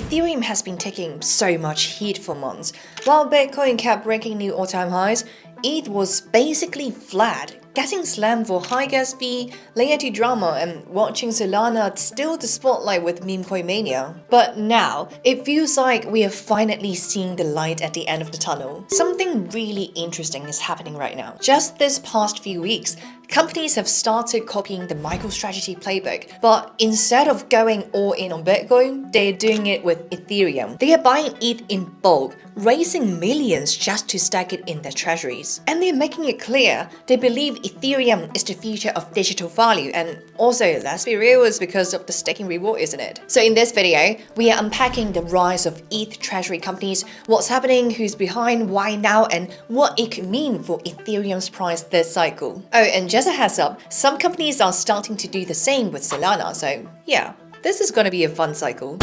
Ethereum has been taking so much heat for months. While Bitcoin kept breaking new all-time highs, ETH was basically flat, getting slammed for high gas fee, layer 2 drama, and watching Solana steal the spotlight with meme coin mania. But now, it feels like we are finally seeing the light at the end of the tunnel. Something really interesting is happening right now. Just this past few weeks, companies have started copying the MicroStrategy playbook, but instead of going all in on Bitcoin, they're doing it with Ethereum. They are buying ETH in bulk, raising millions just to stack it in their treasuries. And they're making it clear they believe Ethereum is the future of digital value, and also, let's be real, it's because of the staking reward, isn't it? So in this video, we are unpacking the rise of ETH treasury companies, what's happening, who's behind, why now, and what it could mean for Ethereum's price this cycle. Oh, and just a heads up, some companies are starting to do the same with Solana, so yeah, this is gonna be a fun cycle.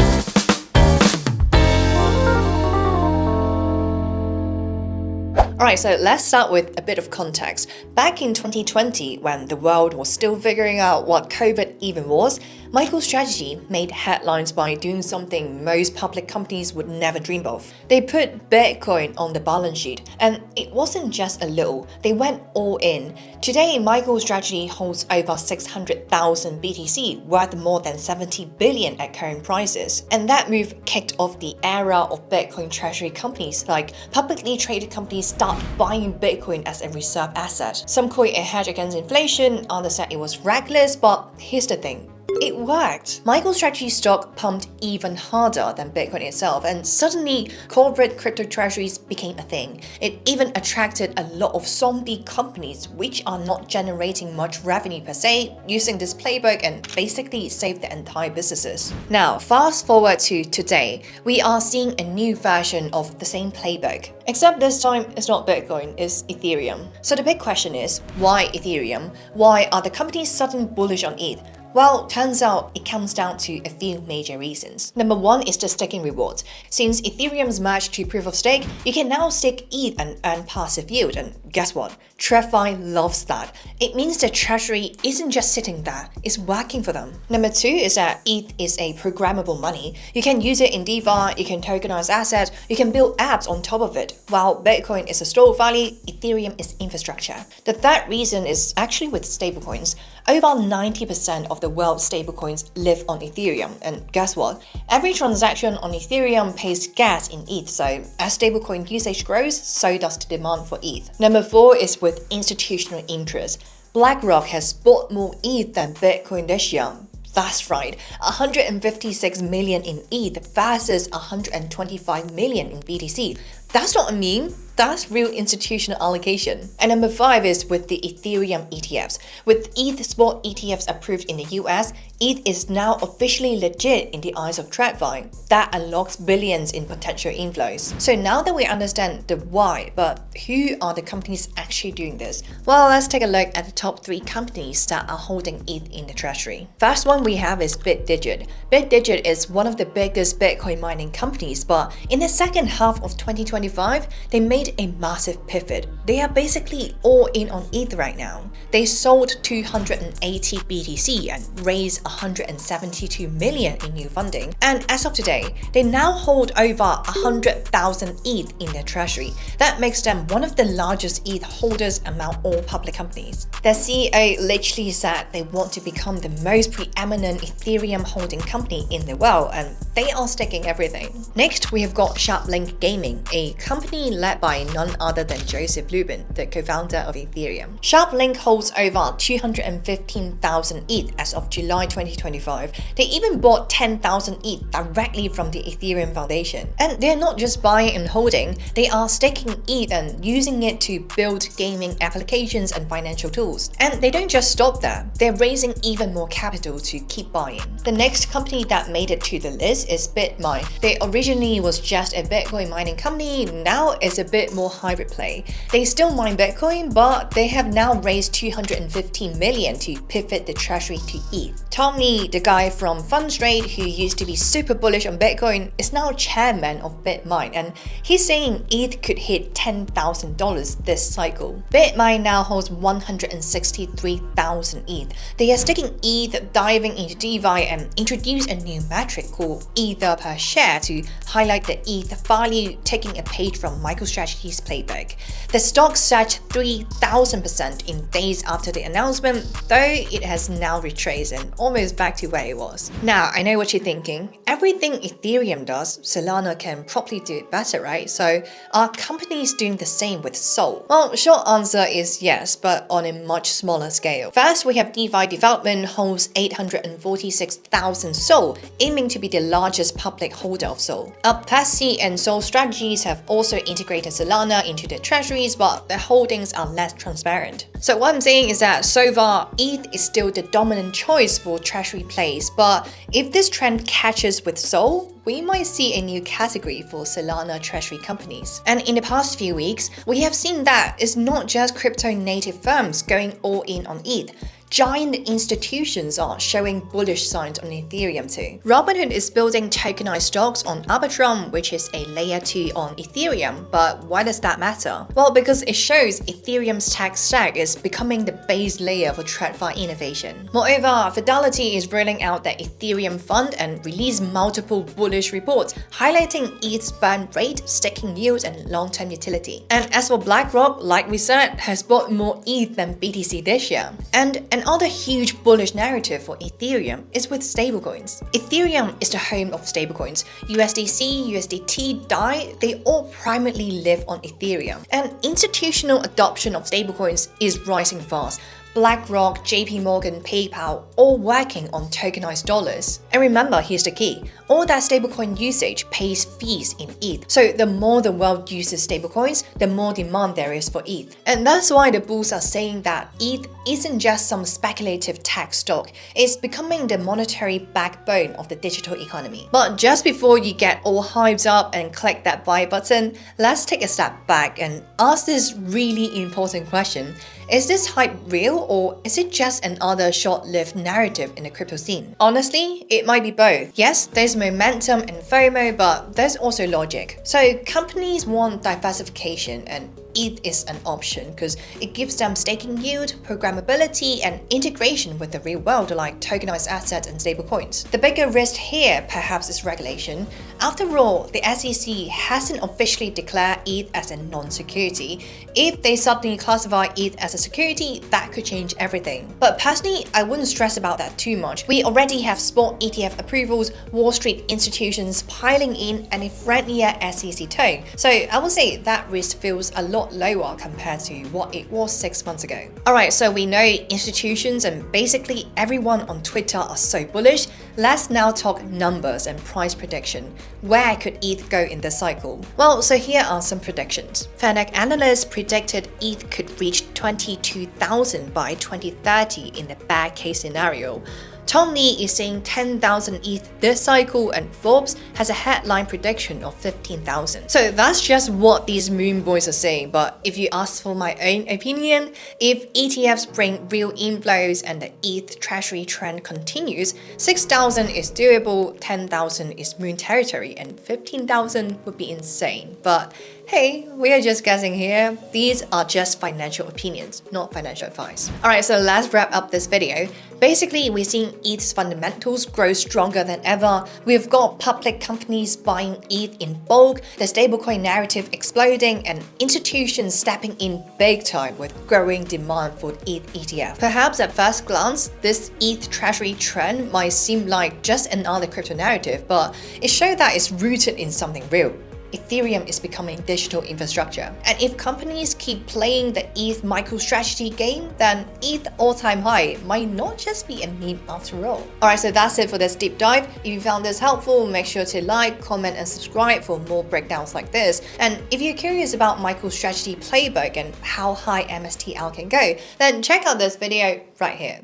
Alright, so let's start with a bit of context. Back in 2020, when the world was still figuring out what COVID even was, MicroStrategy made headlines by doing something most public companies would never dream of. They put Bitcoin on the balance sheet, and it wasn't just a little, they went all in. Today, MicroStrategy holds over 600,000 BTC, worth more than 70 billion at current prices. And that move kicked off the era of Bitcoin treasury companies, like publicly traded companies start buying Bitcoin as a reserve asset. Some call it a hedge against inflation, others said it was reckless, but here's the thing. It worked. MicroStrategy stock pumped even harder than Bitcoin itself, and suddenly corporate crypto treasuries became a thing. It even attracted a lot of zombie companies which are not generating much revenue per se, using this playbook and basically saved their entire businesses. Now, fast forward to today, we are seeing a new version of the same playbook. Except this time, it's not Bitcoin, it's Ethereum. So the big question is, why Ethereum? Why are the companies suddenly bullish on ETH? Well, turns out it comes down to a few major reasons. Number one is the staking rewards. Since Ethereum's merged to proof of stake, you can now stake ETH and earn passive yield. And guess what? TradFi loves that. It means the treasury isn't just sitting there, it's working for them. Number two is that ETH is a programmable money. You can use it in DeFi, you can tokenize assets, you can build apps on top of it. While Bitcoin is a stored value, Ethereum is infrastructure. The third reason is actually with stablecoins. Over 90% of the world's stablecoins live on Ethereum, and guess what? Every transaction on Ethereum pays gas in ETH, so as stablecoin usage grows, so does the demand for ETH. Number four is with institutional interest. BlackRock has bought more ETH than Bitcoin this year. That's right, 156 million in ETH versus 125 million in BTC. That's not a meme, that's real institutional allocation. And number five is with the Ethereum ETFs. With ETH spot ETFs approved in the US, ETH is now officially legit in the eyes of TradFi. That unlocks billions in potential inflows. So now that we understand the why, but who are the companies actually doing this? Well, let's take a look at the top 3 companies that are holding ETH in the treasury. First one we have is Bit Digital. Bit Digital is one of the biggest Bitcoin mining companies, but in the second half of 2025, they made a massive pivot. They are basically all in on ETH right now. They sold 280 BTC and raised 172 million in new funding. And as of today, they now hold over 100,000 ETH in their treasury. That makes them one of the largest ETH holders among all public companies. Their CEO literally said they want to become the most preeminent Ethereum holding company in the world, and they are staking everything. Next, we have got SharpLink Gaming, a company led by none other than Joseph Lubin, the co-founder of Ethereum. SharpLink holds over 215,000 ETH as of July 2025. They even bought 10,000 ETH directly from the Ethereum Foundation. And they're not just buying and holding, they are staking ETH and using it to build gaming applications and financial tools. And they don't just stop there, they're raising even more capital to keep buying. The next company that made it to the list is BitMine. They originally was just a Bitcoin mining company, now it's a bit bit more hybrid play. They still mine Bitcoin, but they have now raised $215 million to pivot the treasury to ETH. Tom Lee, the guy from Fundstrat who used to be super bullish on Bitcoin, is now chairman of BitMine, and he's saying ETH could hit $10,000 this cycle. BitMine now holds 163,000 ETH. They are sticking ETH, diving into DeFi, and introduce a new metric called Ether per share to highlight the ETH value, taking a page from MicroStrategy's playbook. The stock surged 3,000% in days after the announcement, though it has now retraced and almost back to where it was. Now, I know what you're thinking. Everything Ethereum does, Solana can probably do it better, right? So are companies doing the same with Sol? Well, short answer is yes, but on a much smaller scale. First, we have DeFi Development holds 846,000 Sol, aiming to be the largest public holder of Sol. Uptassi and Sol Strategies have also integrated Solana into their treasuries, but their holdings are less transparent. So what I'm saying is that so far, ETH is still the dominant choice for treasury plays, but if this trend catches with Sol, we might see a new category for Solana treasury companies. And in the past few weeks, we have seen that it's not just crypto-native firms going all in on ETH. Giant institutions are showing bullish signs on Ethereum too. Robinhood is building tokenized stocks on Arbitrum, which is a layer 2 on Ethereum. But why does that matter? Well, because it shows Ethereum's tech stack is becoming the base layer for TradFi innovation. Moreover, Fidelity is rolling out their Ethereum fund and released multiple bullish reports highlighting ETH's burn rate, staking yields, and long-term utility. And as for BlackRock, like we said, has bought more ETH than BTC this year. And another huge bullish narrative for Ethereum is with stablecoins. Ethereum is the home of stablecoins. USDC, USDT, DAI, they all primarily live on Ethereum. And institutional adoption of stablecoins is rising fast. BlackRock, JP Morgan, PayPal, all working on tokenized dollars. And remember, here's the key. All that stablecoin usage pays fees in ETH. So the more the world uses stablecoins, the more demand there is for ETH. And that's why the bulls are saying that ETH isn't just some speculative tech stock. It's becoming the monetary backbone of the digital economy. But just before you get all hyped up and click that buy button, let's take a step back and ask this really important question. Is this hype real, or is it just another short-lived narrative in the crypto scene? Honestly, it might be both. Yes, there's momentum and FOMO, but there's also logic. So companies want diversification, and ETH is an option because it gives them staking yield, programmability, and integration with the real world like tokenized assets and stablecoins. The bigger risk here perhaps is regulation. After all, the SEC hasn't officially declared ETH as a non-security. If they suddenly classify ETH as a security, that could change everything. But personally, I wouldn't stress about that too much. We already have spot ETF approvals, Wall Street institutions piling in, and a friendlier SEC tone. So I would say that risk feels a lot lower compared to what it was 6 months ago. Alright, so we know institutions and basically everyone on Twitter are so bullish. Let's now talk numbers and price prediction. Where could ETH go in this cycle? Well, so here are some predictions. Fnac analysts predicted ETH could reach 22,000 by 2030 in the bad case scenario. Tom Lee is saying 10,000 ETH this cycle, and Forbes has a headline prediction of 15,000. So that's just what these moon boys are saying, but if you ask for my own opinion, if ETFs bring real inflows and the ETH treasury trend continues, 6,000 is doable, 10,000 is moon territory, and 15,000 would be insane. But hey, we are just guessing here. These are just financial opinions, not financial advice. Alright, so let's wrap up this video. Basically, we're seeing ETH's fundamentals grow stronger than ever. We've got public companies buying ETH in bulk, the stablecoin narrative exploding, and institutions stepping in big time with growing demand for ETH ETF. Perhaps at first glance, this ETH treasury trend might seem like just another crypto narrative, but it shows that it's rooted in something real. Ethereum is becoming digital infrastructure. And if companies keep playing the ETH MicroStrategy game, then ETH all-time high might not just be a meme after all. Alright, so that's it for this deep dive. If you found this helpful, make sure to like, comment, and subscribe for more breakdowns like this. And if you're curious about MicroStrategy playbook and how high MSTL can go, then check out this video right here.